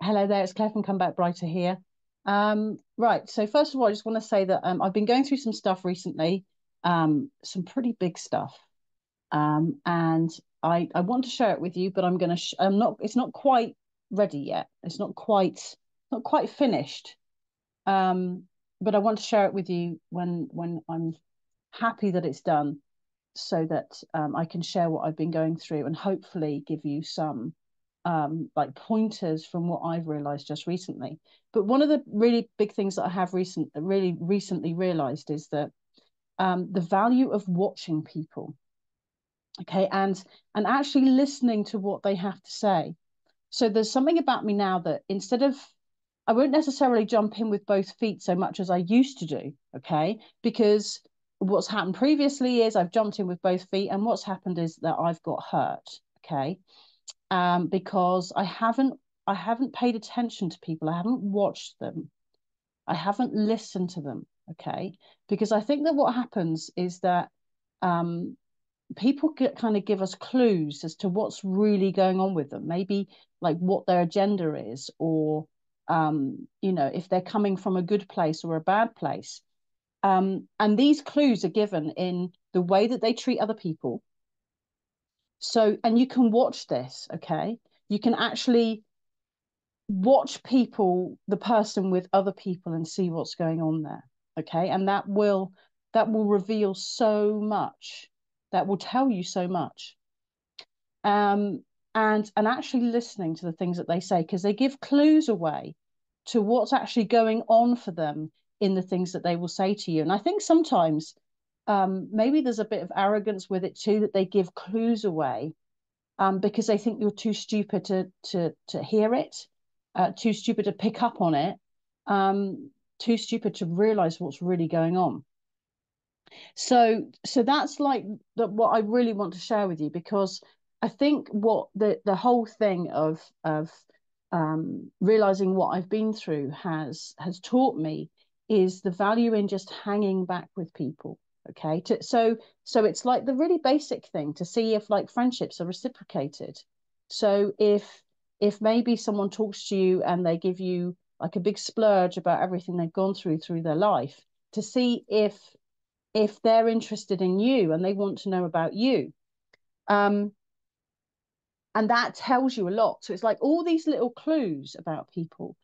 Hello there, it's Claire from Come Back Brighter here. Right, so first of all, I just want to say that I've been going through some stuff recently, some pretty big stuff, and I want to share it with you, but I'm not. It's not quite ready yet. It's not quite finished. Um, but I want to share it with you when I'm happy that it's done, so that I can share what I've been going through and hopefully give you some like pointers from what I've realized just recently. But one of the really big things that I have really recently realized is that the value of watching people, okay, and actually listening to what they have to say. So there's something about me now that instead of I won't necessarily jump in with both feet so much as I used to do, okay? Because what's happened previously is I've jumped in with both feet, and what's happened is that I've got hurt, okay? Because I haven't paid attention to people, I haven't watched them, I haven't listened to them, okay? Because I think that what happens is that um, people kind of give us clues as to what's really going on with them, maybe like what their agenda is, or if they're coming from a good place or a bad place. And these clues are given in the way that they treat other people. So, and you can watch this, okay? You can actually watch the person with other people and see what's going on there, okay? And that will reveal so much. That will tell you so much. Um, and actually listening to the things that they say, because they give clues away to what's actually going on for them in the things that they will say to you. And I think sometimes maybe there's a bit of arrogance with it too, that they give clues away because they think you're too stupid to hear it, too stupid to pick up on it, too stupid to realize what's really going on. So that's like what I really want to share with you, because I think what the whole thing of realizing what I've been through has taught me is the value in just hanging back with people. Okay, so it's like the really basic thing to see if like friendships are reciprocated. So if maybe someone talks to you and they give you like a big splurge about everything they've gone through their life, to see if they're interested in you and they want to know about you. Um, and that tells you a lot. So it's like all these little clues about people.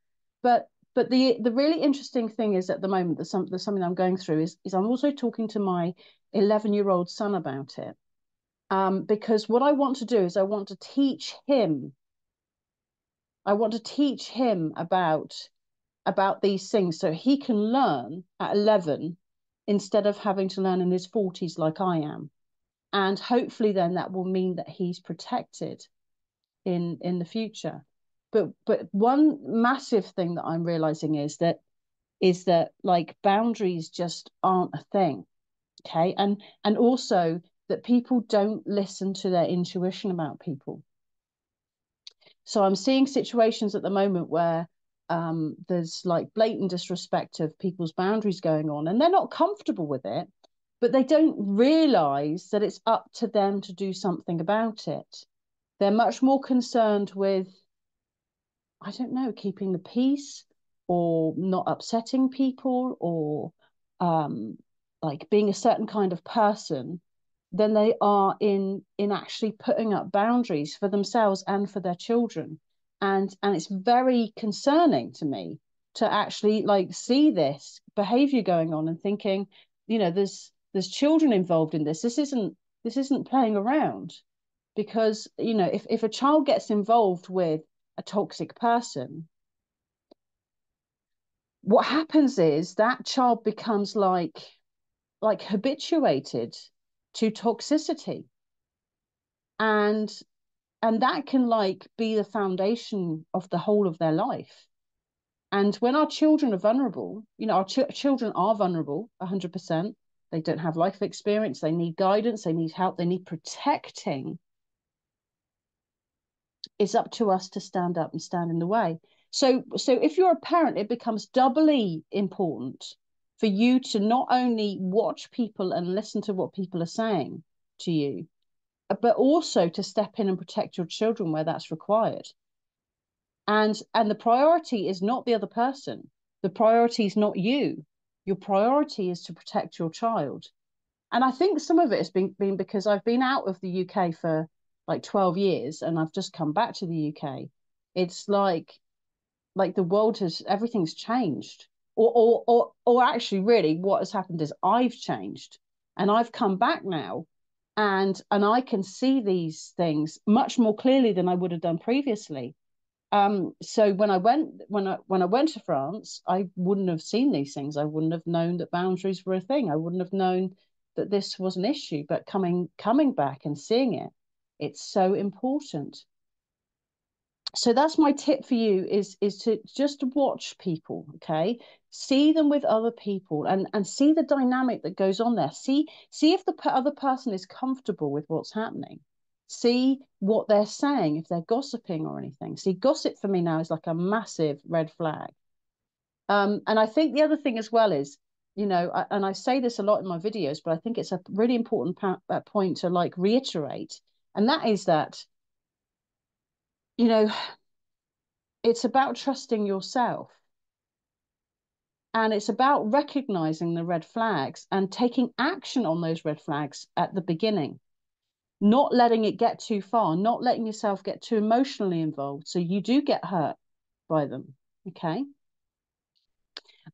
But the really interesting thing is, at the moment, there's something I'm going through is I'm also talking to my 11-year-old son about it. Because what I want to do is I want to teach him. I want to teach him about these things so he can learn at 11 instead of having to learn in his 40s like I am. And hopefully then that will mean that he's protected in the future. But one massive thing that I'm realizing is that like boundaries just aren't a thing. Okay. And also that people don't listen to their intuition about people. So I'm seeing situations at the moment where there's like blatant disrespect of people's boundaries going on, and they're not comfortable with it, but they don't realize that it's up to them to do something about it. They're much more concerned with, I don't know, keeping the peace or not upsetting people, or um, like being a certain kind of person, than they are in actually putting up boundaries for themselves and for their children. And it's very concerning to me to actually like see this behavior going on and thinking, there's children involved in this. This isn't playing around. Because if a child gets involved with a toxic person, what happens is that child becomes like habituated to toxicity, and that can like be the foundation of the whole of their life. And when our children are vulnerable, our children are vulnerable 100%. They don't have life experience, they need guidance, they need help, they need protecting. It's up to us to stand up and stand in the way. So if you're a parent, it becomes doubly important for you to not only watch people and listen to what people are saying to you, but also to step in and protect your children where that's required. And the priority is not the other person. The priority is not you. Your priority is to protect your child. And I think some of it has been because I've been out of the UK for like 12 years and I've just come back to the UK. It's like the world has, everything's changed. Or actually really what has happened is I've changed and I've come back now, and I can see these things much more clearly than I would have done previously. So when I went to France, I wouldn't have seen these things. I wouldn't have known that boundaries were a thing. I wouldn't have known that this was an issue. But coming back and seeing it, it's so important. So that's my tip for you, is to just watch people, okay? See them with other people, and see the dynamic that goes on there. See if the other person is comfortable with what's happening. See what they're saying, if they're gossiping or anything. See, gossip for me now is like a massive red flag. And I think the other thing as well is, and I say this a lot in my videos, but I think it's a really important point to like reiterate, and that is that, you know, it's about trusting yourself, and it's about recognizing the red flags and taking action on those red flags at the beginning, not letting it get too far, not letting yourself get too emotionally involved so you do get hurt by them. Okay.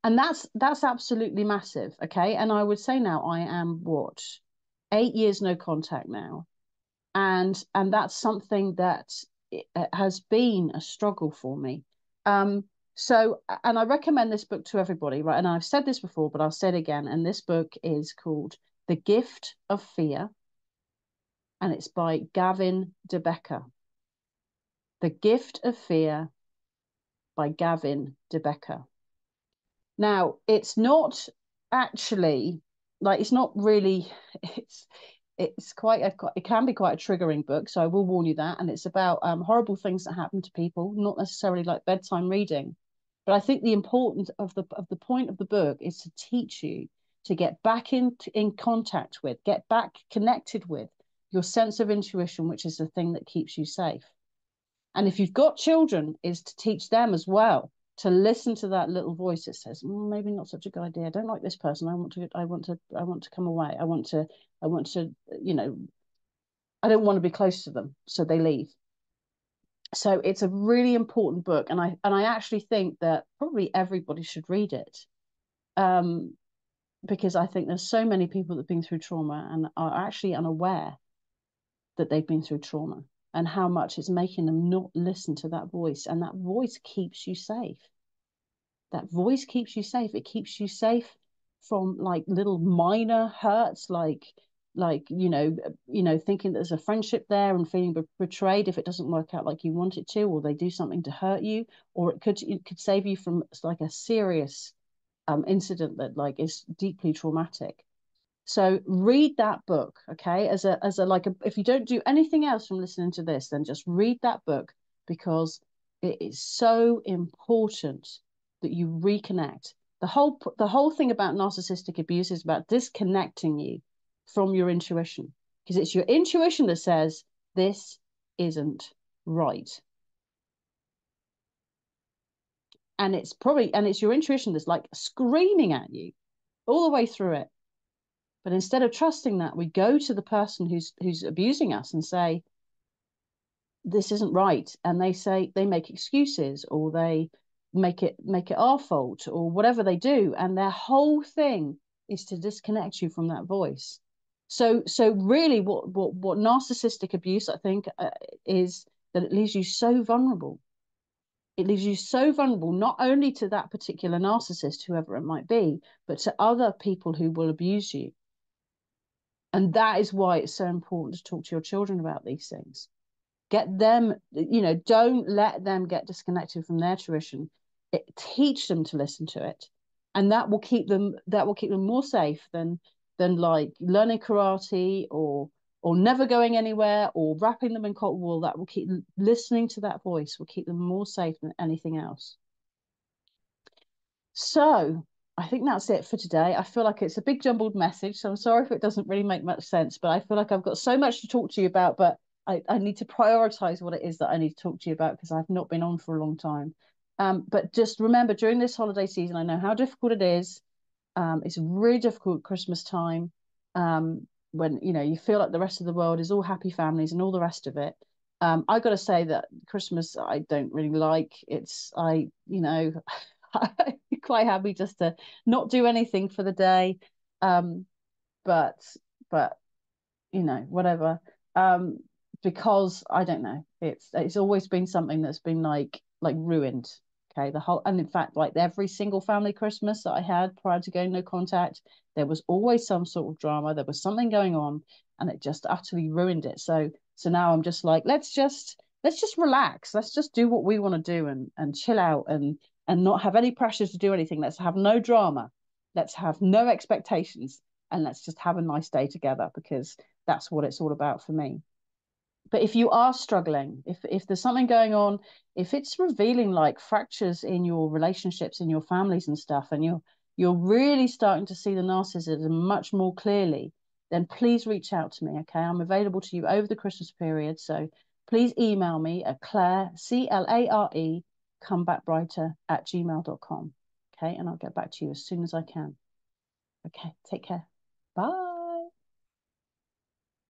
And that's absolutely massive. Okay. And I would say now I am what, 8 years no contact now. And that's something that has been a struggle for me. So, and I recommend this book to everybody, right? And I've said this before, but I'll say it again. And this book is called The Gift of Fear, and it's by Gavin de Becker. The Gift of Fear by Gavin de Becker. Now, it's not actually like, it's not really, it's quite it can be quite a triggering book, so I will warn you that. And it's about horrible things that happen to people, not necessarily like bedtime reading. But I think the importance of the point of the book is to teach you to get back in contact with, get back connected with your sense of intuition, which is the thing that keeps you safe. And if you've got children, is to teach them as well to listen to that little voice that says, maybe not such a good idea. I don't like this person. I want to come away. I want to, I don't want to be close to them. So they leave. So it's a really important book. And I actually think that probably everybody should read it. Because I think there's so many people that have been through trauma and are actually unaware that they've been through trauma, and how much it's making them not listen to that voice. And that voice keeps you safe. That voice keeps you safe. It keeps you safe from like little minor hurts, like thinking there's a friendship there and feeling betrayed if it doesn't work out like you want it to, or they do something to hurt you, or it could save you from like a serious incident that like is deeply traumatic. So read that book, okay? As a like a, if you don't do anything else from listening to this, then just read that book, because it is so important that you reconnect. The whole thing about narcissistic abuse is about disconnecting you from your intuition, because it's your intuition that says this isn't right. And it's your intuition that's like screaming at you all the way through it. But instead of trusting that, we go to the person who's abusing us and say, this isn't right. And they make excuses, or they make it our fault, or whatever they do. And their whole thing is to disconnect you from that voice. So really what narcissistic abuse, I think, is that it leaves you so vulnerable. It leaves you so vulnerable, not only to that particular narcissist, whoever it might be, but to other people who will abuse you. And that is why it's so important to talk to your children about these things. Get them, don't let them get disconnected from their tuition. Teach them to listen to it. And that will keep them more safe than like learning karate, or never going anywhere, or wrapping them in cotton wool. That will keep listening to that voice, will keep them more safe than anything else. So I think that's it for today. I feel like it's a big jumbled message, so I'm sorry if it doesn't really make much sense, but I feel like I've got so much to talk to you about. But I need to prioritize what it is that I need to talk to you about because I've not been on for a long time. But just remember, during this holiday season, I know how difficult it is. It's really difficult at Christmas time, when you feel like the rest of the world is all happy families and all the rest of it. I got to say that Christmas I don't really like. I'm quite happy just to not do anything for the day. Um, but but whatever. Um, because I don't know, it's always been something that's been like ruined. Okay, the whole, and in fact, like every single family Christmas that I had prior to going no contact, there was always some sort of drama. There was something going on, and it just utterly ruined it. So now I'm just like, let's just relax. Let's just do what we want to do and chill out and not have any pressures to do anything. Let's have no drama. Let's have no expectations, and let's just have a nice day together because that's what it's all about for me. But if you are struggling, if there's something going on, if it's revealing like fractures in your relationships, in your families and stuff, and you're really starting to see the narcissism much more clearly, then please reach out to me. Okay, I'm available to you over the Christmas period. So please email me at Clare, Clare, comebackbrighter@gmail.com. Okay, and I'll get back to you as soon as I can. Okay, take care. Bye.